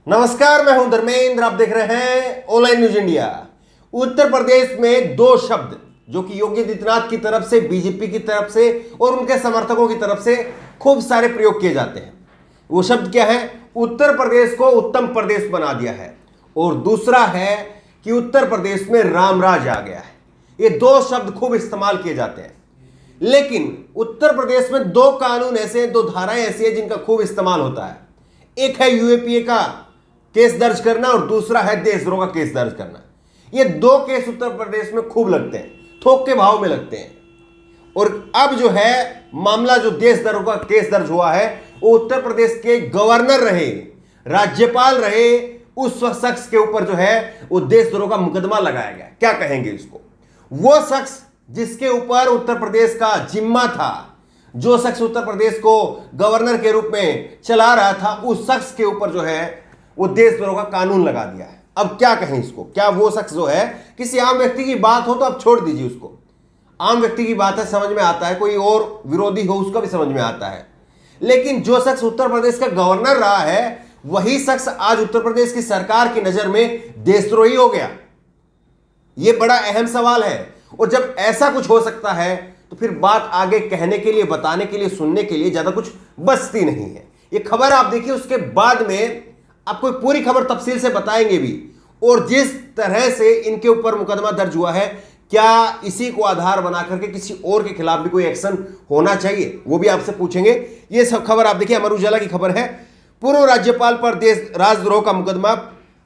नमस्कार, मैं हूं धर्मेंद्र। आप देख रहे हैं online news India. Uttar Pradesh में दो शब्द जो कि योगी आदित्यनाथ की तरफ से, बीजेपी की तरफ से और उनके समर्थकों की तरफ से खूब सारे प्रयोग किए जाते हैं। वो शब्द क्या है? उत्तर प्रदेश को उत्तम प्रदेश बना दिया है और दूसरा है कि उत्तर प्रदेश में रामराज आ गया है। ये दो शब्द खूब इस्तेमाल किए जाते हैं, लेकिन उत्तर प्रदेश में दो कानून ऐसे, दो धाराएं ऐसी हैं जिनका खूब इस्तेमाल होता है। एक है यूएपीए का केस दर्ज करना और दूसरा है देशद्रोह का केस दर्ज करना। ये दो केस उत्तर प्रदेश में खूब लगते हैं, थोक के भाव में लगते हैं। और अब जो है मामला, जो देशद्रोह का केस दर्ज हुआ है, वो उत्तर प्रदेश के गवर्नर रहे, राज्यपाल रहे, उस शख्स के ऊपर जो है वो देशद्रोह का मुकदमा लगाया गया। क्या कहेंगे इसको? वो शख्स जिसके ऊपर उत्तर प्रदेश का जिम्मा था, जो शख्स उत्तर प्रदेश को गवर्नर के रूप में चला रहा था, उस शख्स के ऊपर जो है वो देशद्रोह का कानून लगा दिया है। अब क्या कहें इसको? क्या वो शख्स जो है, किसी आम व्यक्ति की बात हो तो आप छोड़ दीजिए उसको, आम व्यक्ति की बात है, समझ में आता है, कोई और विरोधी हो उसका भी समझ में आता है। लेकिन जो शख्स उत्तर प्रदेश का गवर्नर रहा है, वही शख्स आज उत्तर प्रदेश की सरकार की नजर में देशद्रोही हो गया। यह बड़ा अहम सवाल है। और जब ऐसा कुछ हो सकता है तो फिर बात आगे कहने के लिए, बताने के लिए, सुनने के लिए ज्यादा कुछ बचती नहीं है। ये खबर आप देखिए, उसके बाद में आपको पूरी खबर तफसील से बताएंगे भी। और जिस तरह से इनके ऊपर मुकदमा दर्ज हुआ है, क्या इसी को आधार बना करके किसी और के खिलाफ भी कोई एक्शन होना चाहिए, वो भी आपसे पूछेंगे। ये सब खबर आप देखिए, अमर उजाला की खबर है। पूर्व राज्यपाल पर देश राजद्रोह का मुकदमा,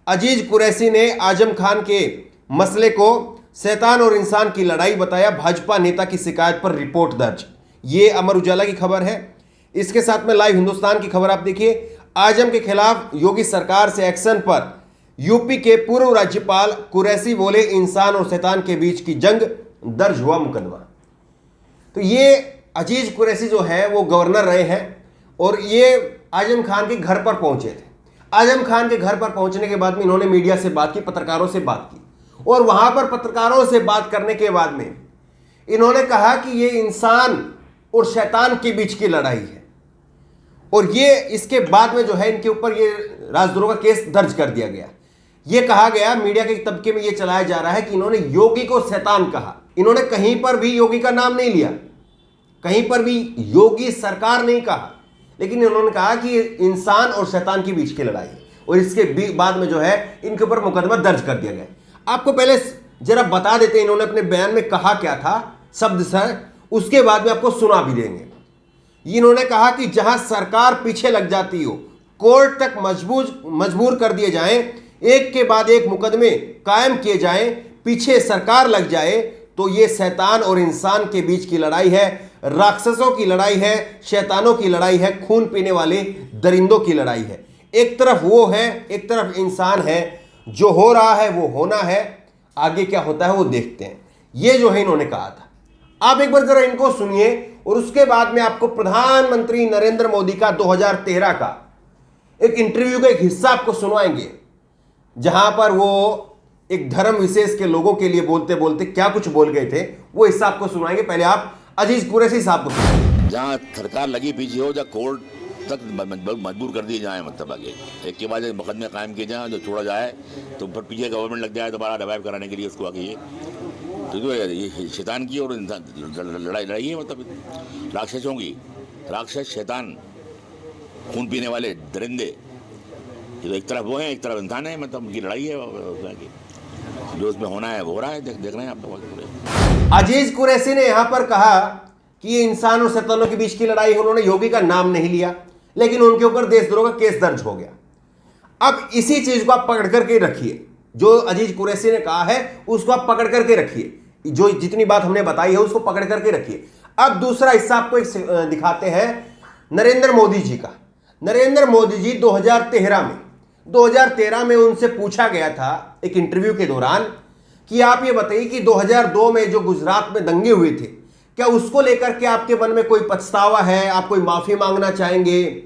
अजीज कुरैशी ने आजम खान के मसले को शैतान और इंसान की लड़ाई बताया, भाजपा नेता की शिकायत पर रिपोर्ट दर्ज। ये अमर उजाला की खबर है। इसके साथ में लाइव हिंदुस्तान की खबर आप देखिए, आजम के खिलाफ योगी सरकार से एक्शन पर यूपी के पूर्व राज्यपाल कुरैशी बोले, इंसान और शैतान के बीच की जंग, दर्ज हुआ मुकदमा। तो ये अजीज कुरैशी जो है वो गवर्नर रहे हैं और ये आजम खान के घर पर पहुंचे थे। आजम खान के घर पर पहुंचने के बाद में इन्होंने मीडिया से बात की, पत्रकारों से बात की, और वहां पर पत्रकारों से बात करने के बाद में इन्होंने कहा कि ये इंसान और शैतान के बीच की लड़ाई है। और ये इसके बाद में जो है इनके ऊपर ये राजद्रोह का केस दर्ज कर दिया गया। ये कहा गया, मीडिया के तबके में ये चलाया जा रहा है कि इन्होंने योगी को शैतान कहा। इन्होंने कहीं पर भी योगी का नाम नहीं लिया, कहीं पर भी योगी सरकार नहीं कहा, लेकिन इन्होंने कहा कि इंसान और शैतान के बीच की लड़ाई है। और इसके बाद में जो है इनके ऊपर मुकदमा दर्ज कर दिया गया। आपको पहले जरा बता देते हैं इन्होंने अपने बयान में कहा क्या था, शब्द सर, उसके बाद में आपको सुना भी देंगे। इन्होंने कहा कि जहां सरकार पीछे लग जाती हो, कोर्ट तक मजबूर कर दिए जाएं, एक के बाद एक मुकदमे कायम किए जाएं, पीछे सरकार लग जाए, तो ये शैतान और इंसान के बीच की लड़ाई है, राक्षसों की लड़ाई है, शैतानों की लड़ाई है, खून पीने वाले दरिंदों की लड़ाई है। एक तरफ वो है, एक तरफ इंसान है। जो हो रहा है वो होना है, आगे क्या होता है वो देखते हैं। ये जो है इन्होंने कहा था। आप एक बार जरा इनको सुनिए और उसके बाद में आपको प्रधानमंत्री नरेंद्र मोदी का 2013 का एक इंटरव्यू का एक हिस्सा आपको सुनवाएंगे, जहां पर वो एक धर्म विशेष के लोगों के लिए बोलते बोलते क्या कुछ बोल गए थे, वो हिस्सा आपको सुनाएंगे। पहले आप अजीज कुरैशी साहब को सुनाएंगे। जहां सरकार लगी पीछे हो, जहाँ कोर्ट तक मजबूर कर दिए जाए, मतलब आगे एक के बाद एक मुकदमे कायम किए जाए, जो छोड़ा जाए तो फिर पीछे गवर्नमेंट लग जाए दोबारा रिवाइव कराने के लिए उसको आगे। ये शैतान की और इंसान लड़ाई है, मतलब राक्षसों की, राक्षस शैतान खून पीने वाले दरिंदे, ये तो एक तरफ वो है, एक तरफ इंसान है, मतलब उनकी लड़ाई है। जो उसमें होना है वो हो रहा है, देख रहे हैं आप लोग। अजीज कुरैशी ने यहां पर कहा कि ये इंसान और शैतानों के बीच की लड़ाई है। उन्होंने योगी का नाम नहीं लिया, लेकिन उनके ऊपर देशद्रोह का केस दर्ज हो गया। अब इसी चीज को आप पकड़ करके रखिए, जो अजीज कुरैशी ने कहा है उसको आप पकड़ करके रखिए, जो जितनी बात हमने बताई है उसको पकड़ करके रखिए। अब दूसरा हिस्सा आपको एक दिखाते हैं नरेंद्र मोदी जी का। नरेंद्र मोदी जी 2013 में उनसे पूछा गया था एक इंटरव्यू के दौरान कि आप ये बताइए कि 2002 में जो गुजरात में दंगे हुए थे, क्या उसको लेकर के आपके मन में कोई पछतावा है? आप कोई माफी मांगना चाहेंगे?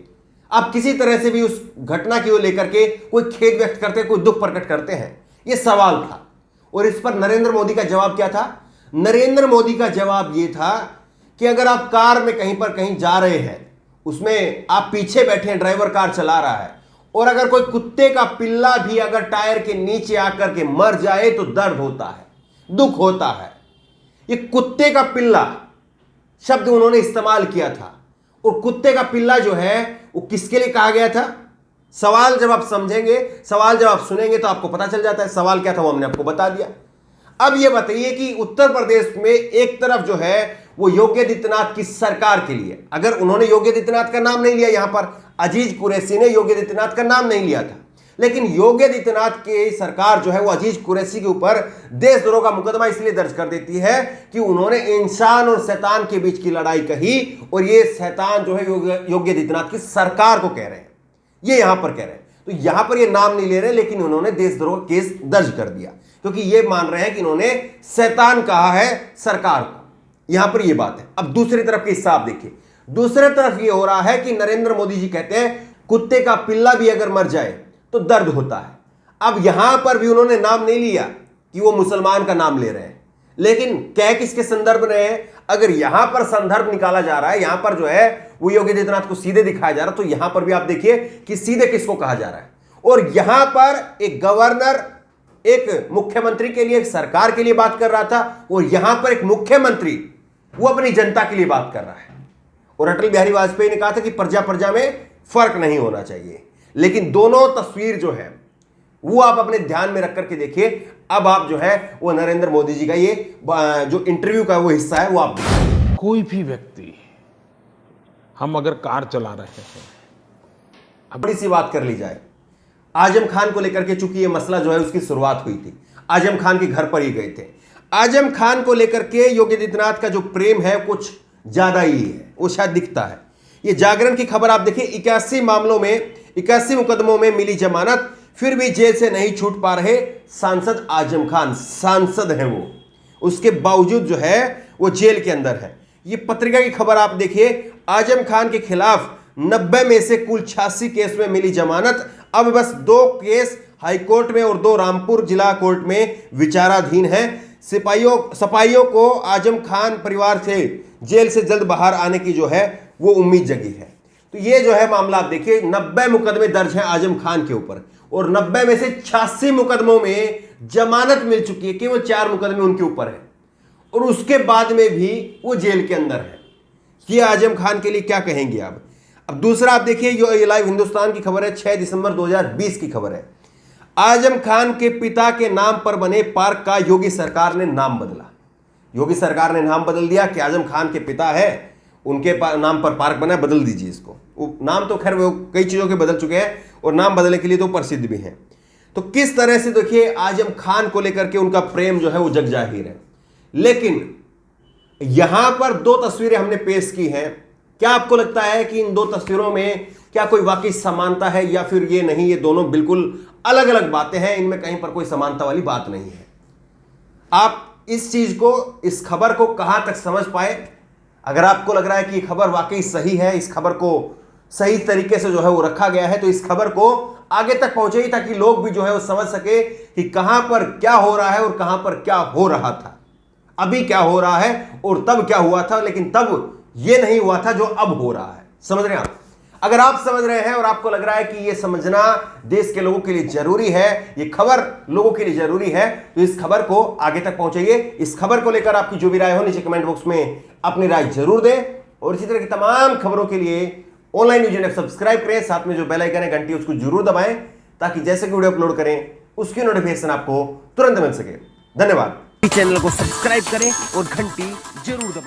आप किसी तरह से भी उस घटना की ओर लेकर के कोई खेद व्यक्त करते हैं, कोई दुख प्रकट करते हैं? यह सवाल था। और इस पर नरेंद्र मोदी का जवाब क्या था? नरेंद्र मोदी का जवाब यह था कि अगर आप कार में कहीं पर कहीं जा रहे हैं, उसमें आप पीछे बैठे हैं, ड्राइवर कार चला रहा है और अगर कोई कुत्ते का पिल्ला भी अगर टायर के नीचे आकर के मर जाए तो दर्द होता है, दुख होता है। ये कुत्ते का पिल्ला शब्द उन्होंने इस्तेमाल किया था। और कुत्ते का पिल्ला जो है वो किसके लिए कहा गया था? सवाल जब आप समझेंगे, सवाल जब आप सुनेंगे तो आपको पता चल जाता है सवाल क्या था, वो हमने आपको बता दिया। अब ये बताइए कि उत्तर प्रदेश में एक तरफ जो है वो योगी आदित्यनाथ की सरकार के लिए, अगर उन्होंने योगी आदित्यनाथ का नाम नहीं लिया, यहां पर अजीज कुरैशी ने योगी आदित्यनाथ का नाम नहीं लिया था, लेकिन योगी आदित्यनाथ की सरकार जो है वो अजीज कुरैशी के ऊपर देशद्रोह का मुकदमा इसलिए दर्ज कर देती है कि उन्होंने इंसान और शैतान के बीच की लड़ाई कही, और ये शैतान जो है योगी आदित्यनाथ की सरकार को कह रहे हैं, ये यहां पर कह रहे हैं। तो यहां पर ये नाम नहीं ले रहे, लेकिन उन्होंने देशद्रोह केस दर्ज कर दिया क्योंकि ये मान रहे हैं कि इन्होंने शैतान कहा है सरकार को। यहां पर ये बात है। अब दूसरी तरफ के हिसाब देखिए, दूसरी तरफ ये हो रहा है कि नरेंद्र मोदी जी कहते हैं कुत्ते का पिल्ला भी अगर मर जाए तो दर्द होता है। अब यहां पर भी उन्होंने नाम नहीं लिया कि वो मुसलमान का नाम ले रहे हैं, लेकिन कह किसके संदर्भ में है? अगर यहां पर संदर्भ निकाला जा रहा है, यहां पर जो है वो योगी आदित्यनाथ को सीधे दिखाया जा रहा है, तो यहां पर भी आप देखिए कि सीधे किसको कहा जा रहा है। और यहां पर एक गवर्नर एक मुख्यमंत्री के लिए, एक सरकार के लिए बात कर रहा था, और यहां पर एक मुख्यमंत्री वो अपनी जनता के लिए बात कर रहा है। और अटल बिहारी वाजपेयी ने कहा था कि प्रजा प्रजा में फर्क नहीं होना चाहिए, लेकिन दोनों तस्वीर जो है वो आप अपने ध्यान में रख करके देखिए। अब आप जो है वो नरेंद्र मोदी जी का ये जो इंटरव्यू का वो हिस्सा है वो आप देखिए। कोई भी व्यक्ति, हम अगर कार चला रहे हैं, बड़ी सी बात कर ली जाए, आजम खान को लेकर के चूंकि ये मसला जो है उसकी शुरुआत हुई थी, आजम खान के घर पर ही गए थे। आजम खान को लेकर के योगी आदित्यनाथ का जो प्रेम है कुछ ज्यादा ही है, वो शायद दिखता है। ये जागरण की खबर आप देखिए, 81 मामलों में 81 मुकदमों में मिली जमानत, फिर भी जेल से नहीं छूट पा रहे सांसद आजम खान। सांसद हैं वो, उसके बावजूद जो है वो जेल के अंदर है। ये पत्रिका की खबर आप देखिए, आजम खान के खिलाफ 90 में से कुल 86 केस में मिली जमानत। अब बस 2 केस हाईकोर्ट में और 2 रामपुर जिला कोर्ट में विचाराधीन है। सिपाहियों को आजम खान परिवार से जेल से जल्द बाहर आने की जो है वो उम्मीद जगी है। तो ये जो है मामला आप देखिए, 90 मुकदमे दर्ज हैं आजम खान के ऊपर, और 90 में से 86 मुकदमों में जमानत मिल चुकी है, केवल 4 मुकदमे उनके ऊपर है, और उसके बाद में भी वो जेल के अंदर है। ये आजम खान के लिए क्या कहेंगे आप? अब दूसरा आप देखिए, ये लाइव हिंदुस्तान की खबर है, 6 दिसंबर 2020 की खबर है। आजम खान के पिता के नाम पर बने पार्क का योगी सरकार ने नाम बदला। योगी सरकार ने नाम बदल दिया कि आजम खान के पिता है, उनके नाम पर पार्क बना, बदल दीजिए इसको। वो नाम तो खैर वो कई चीज़ों के बदल चुके हैं, और नाम बदलने के लिए तो प्रसिद्ध भी हैं। तो किस तरह से देखिए आजम खान को लेकर के उनका प्रेम जो है वो जग जाहिर है। लेकिन यहां पर 2 तस्वीरें हमने पेश की हैं। क्या आपको लगता है कि इन 2 तस्वीरों में क्या कोई वाकई समानता है, या फिर ये नहीं, ये दोनों बिल्कुल अलग अलग बातें हैं, इनमें कहीं पर कोई समानता वाली बात नहीं है? आप इस चीज को, इस खबर को कहां तक समझ पाए? अगर आपको लग रहा है कि ये खबर वाकई सही है, इस खबर को सही तरीके से जो है वो रखा गया है, तो इस खबर को आगे तक पहुंचे, ताकि लोग भी जो है वो समझ सके कि कहां पर क्या हो रहा है और कहां पर क्या हो रहा था, अभी क्या हो रहा है और तब क्या हुआ था, लेकिन तब ये नहीं हुआ था जो अब हो रहा है। समझ रहे हैं आप? अगर आप समझ रहे हैं और आपको लग रहा है कि ये समझना देश के लोगों के लिए जरूरी है, ये खबर लोगों के लिए जरूरी है, तो इस खबर को आगे तक पहुंचाइए। इस खबर को लेकर आपकी जो भी राय हो नीचे कमेंट बॉक्स में अपनी राय जरूर दें, और इसी तरह की तमाम खबरों के लिए ऑनलाइन न्यूज़ ऐप सब्सक्राइब करें, साथ में जो बेल आइकन है घंटी उसको जरूर दबाएं, ताकि जैसे कि वीडियो अपलोड करें उसकी नोटिफिकेशन आपको तुरंत मिल सके। धन्यवाद। चैनल को सब्सक्राइब करें और घंटी जरूर दबाएं।